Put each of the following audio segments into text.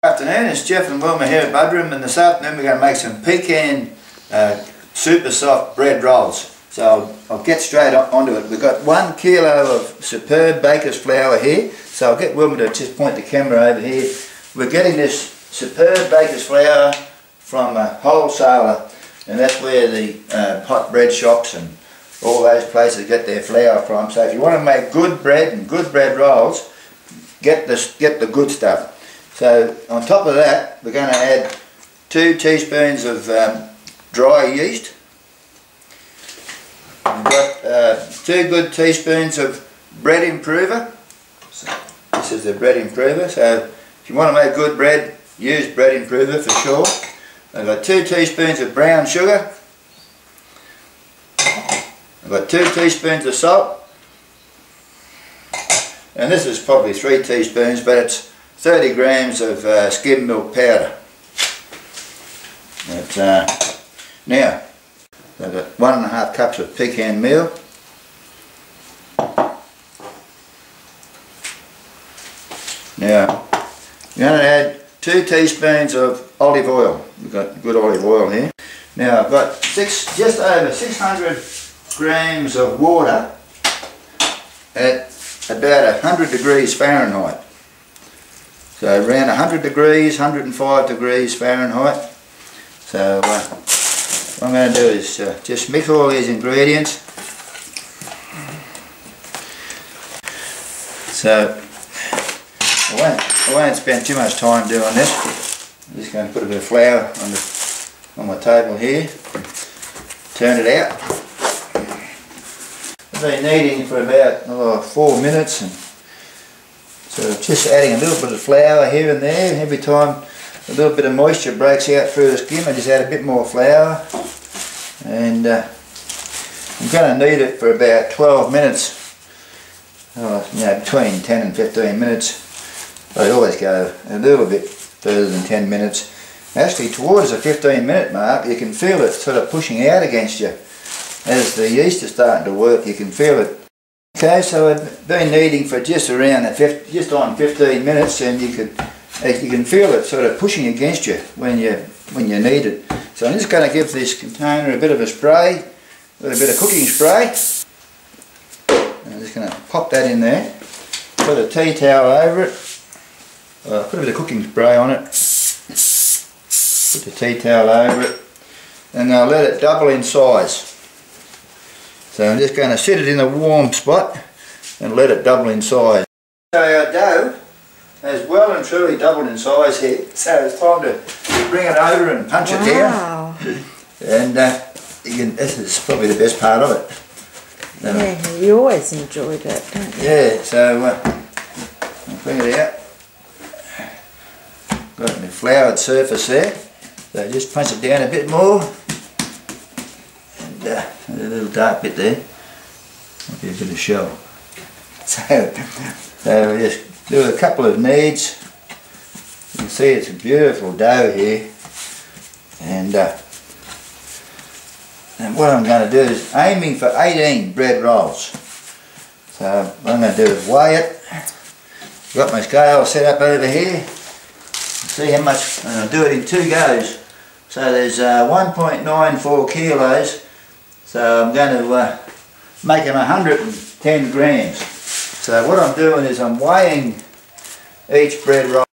Good afternoon, it's Jeff and Wilma here at Budroom, and this afternoon we're going to make some pecan super soft bread rolls. So I'll get straight onto it. We've got 1 kilo of superb baker's flour here, so I'll get Wilma to just point the camera over here. We're getting this superb baker's flour from a wholesaler, and that's where the hot bread shops and all those places get their flour from. So if you want to make good bread and good bread rolls, get the good stuff. So on top of that, we're going to add 2 teaspoons of dry yeast. We've got 2 good teaspoons of bread improver. So this is the bread improver. So if you want to make good bread, use bread improver for sure. I've got 2 teaspoons of brown sugar. I've got 2 teaspoons of salt. And this is probably 3 teaspoons, but it's 30 grams of skim milk powder. Now, I've got 1.5 cups of pecan meal. Now, you're going to add 2 teaspoons of olive oil. We've got good olive oil here. Now, I've got just over 600 grams of water at about 100 degrees Fahrenheit. So around 100 degrees, 105 degrees Fahrenheit. So what I'm going to do is just mix all these ingredients. So I won't spend too much time doing this. I'm just going to put a bit of flour on my table here. Turn it out. I've been kneading for about 4 minutes, and so just adding a little bit of flour here and there. Every time a little bit of moisture breaks out through the skim, I just add a bit more flour, and I'm going to knead it for about 12 minutes, between 10 and 15 minutes. I always go a little bit further than 10 minutes. Actually, towards the 15-minute mark, you can feel it sort of pushing out against you. As the yeast is starting to work, you can feel it. Okay, so I've been kneading for just around just on 15 minutes, and you can feel it sort of pushing against you when you knead it. So I'm just going to give this container a bit of a spray, a little bit of cooking spray. I'm just going to pop that in there. Put a tea towel over it. Put a bit of cooking spray on it. Put the tea towel over it, and I'll let it double in size. So I'm just going to sit it in a warm spot and let it double in size. So our dough has well and truly doubled in size here. So it's time to bring it over and punch it down. And this is probably the best part of it. Yeah, you always enjoyed it, don't you? Yeah, so I'll bring it out. Got my floured surface there. So just punch it down a bit more. A little dark bit there, might be a bit of shell. So we just do a couple of kneads. You can see it's a beautiful dough here, and what I'm going to do is aiming for 18 bread rolls. So what I'm going to do is weigh it. I've got my scale set up over here. See how much, and I'll do it in 2 goes. So there's 1.94 kilos. So I'm going to make them 110 grams. So what I'm doing is I'm weighing each bread roll.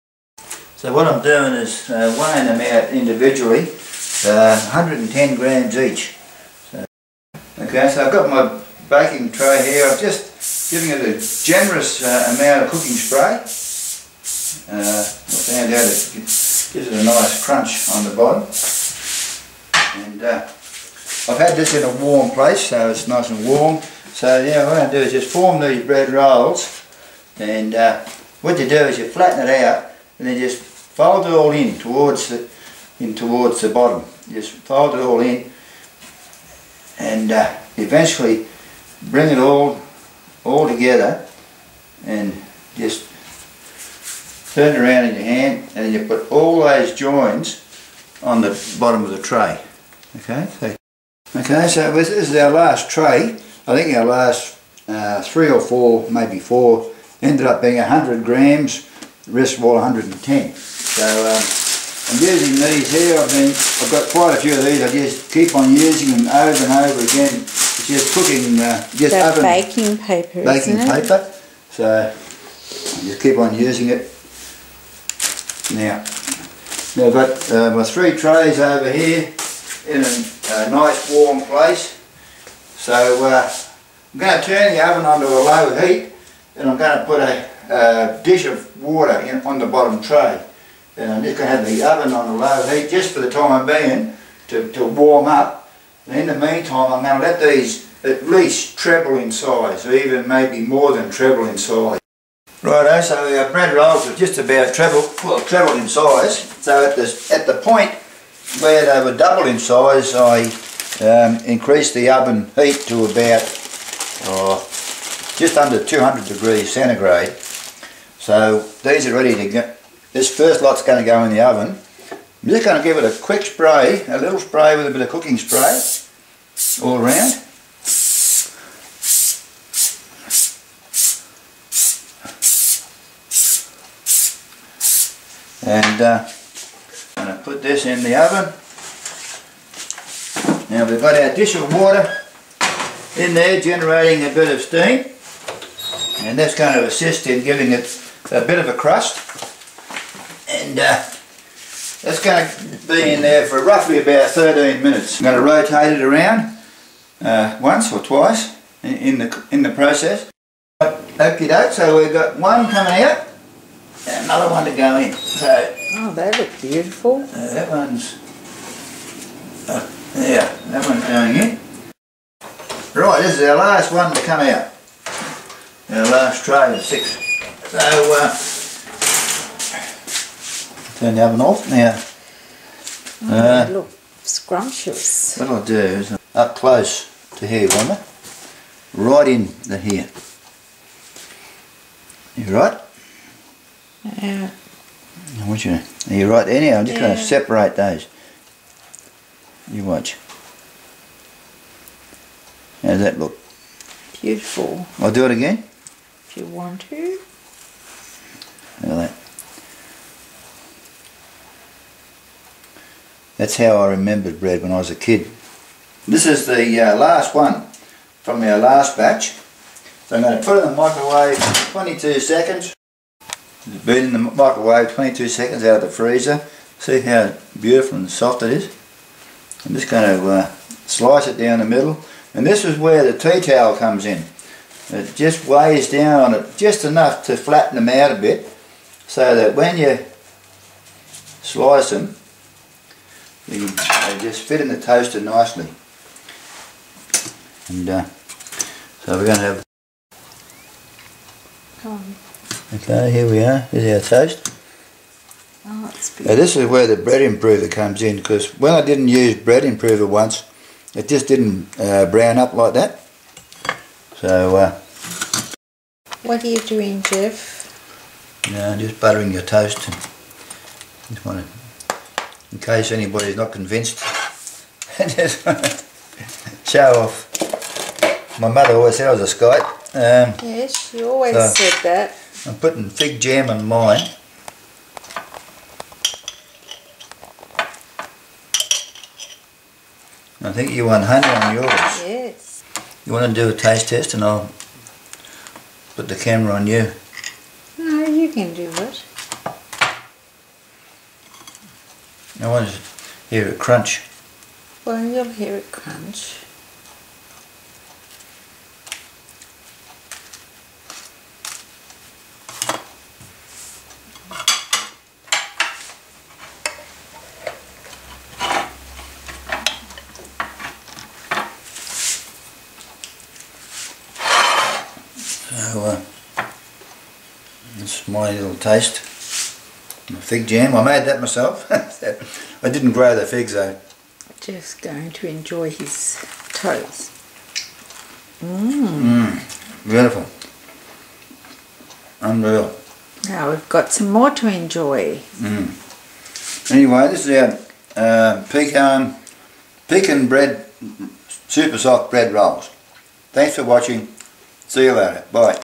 So what I'm doing is weighing them out individually, 110 grams each. So, okay, so I've got my baking tray here. I'm just giving it a generous amount of cooking spray. I found out it gives it a nice crunch on the bottom. And I've had this in a warm place, so it's nice and warm. So yeah, what I'm going to do is just form these bread rolls, and what you do is you flatten it out, and then just fold it all in towards the bottom. Just fold it all in, and eventually bring it all together, and just turn it around in your hand, and then you put all those joins on the bottom of the tray. Okay, so this is our last tray. I think our last 3 or 4, maybe 4, ended up being 100 grams, the rest of all 110. So I'm using these here. I've got quite a few of these. I just keep on using them over and over again. It's just cooking, just oven. Baking paper, Baking isn't it? paper. So I just keep on using it. Now I've got my 3 trays over here in a nice warm place. So I'm going to turn the oven onto a low heat, and I'm going to put a dish of water on the bottom tray. And I'm just going to have the oven on a low heat just for the time being to warm up. And in the meantime I'm going to let these at least treble in size, or even maybe more than treble in size. Righto, so our bread rolls are just about trebled in size. So at the point where they were double in size, I increased the oven heat to about just under 200 degrees centigrade. So these are ready to go. This first lot's going to go in the oven. I'm just going to give it a quick spray, a little spray with a bit of cooking spray all around. And I'm going to put this in the oven. Now we've got our dish of water in there generating a bit of steam, and that's going to assist in giving it a bit of a crust. And that's going to be in there for roughly about 13 minutes. I'm going to rotate it around once or twice in the process. Okie doke, so we've got one coming out and another one to go in. So, oh, they look beautiful. That one's yeah, that one's going in. Right, this is our last one to come out. Our last tray of 6. So turn the oven off now. They look scrumptious. What I'll do is up close to here, Wanda. Right in the here. You right? Yeah. I want you to, are you right there now? I'm just going to separate those. You watch. How does that look? Beautiful. I'll do it again? If you want to. Look at that. That's how I remembered bread when I was a kid. This is the last one from our last batch. So I'm going to put it in the microwave 22 seconds. It's been in the microwave 22 seconds out of the freezer. See how beautiful and soft it is? I'm just going to slice it down the middle. And this is where the tea towel comes in. It just weighs down on it just enough to flatten them out a bit, so that when you slice them, they just fit in the toaster nicely. And so we're going to have... Come on. Okay, here we are. This is our toast. Oh, that's beautiful. Now this is where the bread improver comes in, because when I didn't use bread improver once, it just didn't brown up like that. So what are you doing, Jeff? Just buttering your toast. And just want to, in case anybody's not convinced, just want to show off. My mother always said I was a skite. Yes, she always said that. I'm putting fig jam on mine. I think you want honey on yours. Yes. You want to do a taste test and I'll put the camera on you. No, you can do it. I want to hear it crunch. Well, you'll hear it crunch. So this is my little taste. My fig jam. I made that myself. I didn't grow the figs though. Just going to enjoy his toast. Beautiful. Unreal. Now we've got some more to enjoy. Anyway, this is our pecan bread, super soft bread rolls. Thanks for watching. See you later. Bye.